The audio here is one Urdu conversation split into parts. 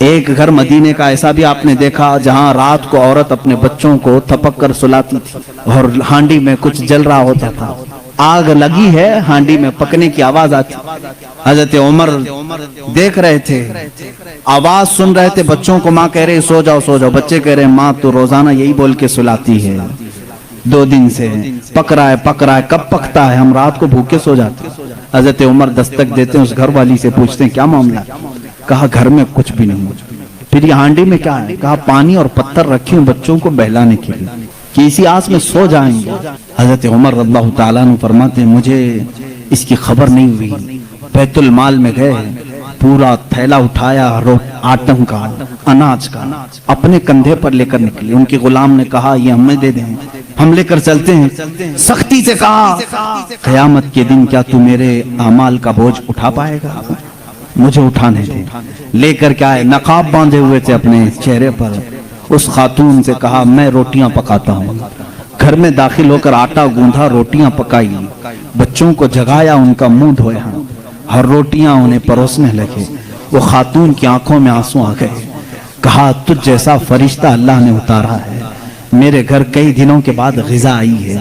ایک گھر مدینے کا ایسا بھی آپ نے دیکھا جہاں رات کو عورت اپنے بچوں کو تھپک کر سلاتی تھی اور ہانڈی میں کچھ جل رہا ہوتا تھا، آگ لگی ہے، ہانڈی میں پکنے کی آواز آتی، حضرت عمر دیکھ رہے تھے، آواز سن رہے تھے، بچوں کو ماں کہہ رہے سو جاؤ سو جاؤ، بچے کہہ رہے ماں تو روزانہ یہی بول کے سلاتی ہے، 2 دن سے پک رہا ہے، کب پکتا ہے، ہم رات کو بھوکے سو جاتے ہیں۔ حضرت عمر دستک دیتے ہیں، اس گھر والی سے پوچھتے ہیں کیا معاملہ؟ کہا گھر میں کچھ بھی نہیں۔ پھر یہ ہانڈی میں کیا ہے؟ کہا پانی اور پتھر رکھی ہوں بچوں کو بہلانے کے لیے کہ اسی آس میں سو جائیں گے۔ حضرت عمر رضی اللہ تعالیٰ عنہ فرماتے ہیں مجھے اس کی خبر نہیں ہوئی، بیت المال میں گئے، پورا تھیلا اٹھایا آٹم کا، اناج کا، اپنے کندھے پر لے کر نکلے۔ ان کے غلام نے کہا یہ ہمیں دے دیں، ہم لے کر چلتے ہیں۔ سختی سے کہا قیامت کے دن کیا تو میرے اعمال کا بوجھ اٹھا پائے گا؟ مجھے اٹھانے دے۔ لے کر کے آئے، نقاب باندھے ہوئے تھے اپنے چہرے پر۔ اس خاتون سے کہا میں روٹیاں پکاتا ہوں۔ گھر میں داخل ہو کر آٹا گوندھا، روٹیاں پکائی، بچوں کو جگایا، ان کا منہ دھویا، ہر روٹیاں انہیں پروسنے لگے۔ وہ خاتون کی آنکھوں میں آنسو آ گئے۔ کہا تجھ جیسا فرشتہ اللہ نے اتارا ہے، میرے گھر کئی دنوں کے بعد غذا آئی ہے۔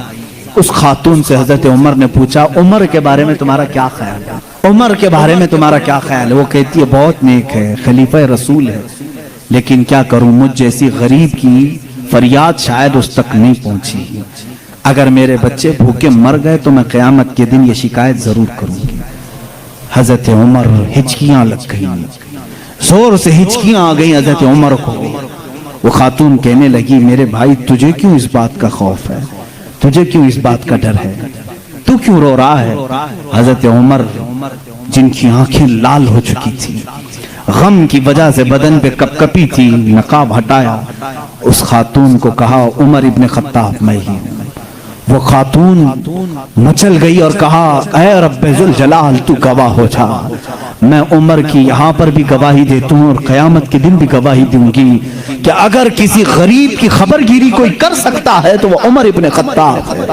اس خاتون سے حضرت عمر نے پوچھا عمر کے بارے میں تمہارا کیا خیال ہے؟ عمر کے بارے میں تمہارا کیا خیال ہے؟ وہ کہتی ہے بہت نیک ہے، خلیفہ رسول ہے، لیکن کیا کروں مجھ جیسی غریب کی فریاد شاید اس تک نہیں پہنچی۔ اگر میرے بچے بھوکے مر گئے تو میں قیامت کے دن یہ شکایت ضرور کروں گی۔ حضرت عمر ہچکیاں لگ گئیں، زور سے ہچکیاں آ گئیں حضرت عمر کو۔ وہ خاتون کہنے لگی میرے بھائی تجھے کیوں اس بات کا خوف ہے؟ تجھے کیوں اس بات کا ڈر ہے؟ تو کیوں رو رہا ہے؟ حضرت عمر جن کی آنکھیں لال ہو چکی تھی، غم کی وجہ سے بدن پہ کپ کپی تھی، نقاب ہٹایا، اس خاتون کو کہا عمر ابن خطاب میں ہی ہوں۔ وہ خاتون مچل گئی اور کہا اے رب ذوالجلال تو گواہ ہو جا، میں عمر کی یہاں پر بھی گواہی دیتا ہوں اور قیامت کے دن بھی گواہی دوں گی کہ اگر کسی غریب کی خبر گیری کوئی کر سکتا ہے تو وہ عمر ابن خطاب ہے۔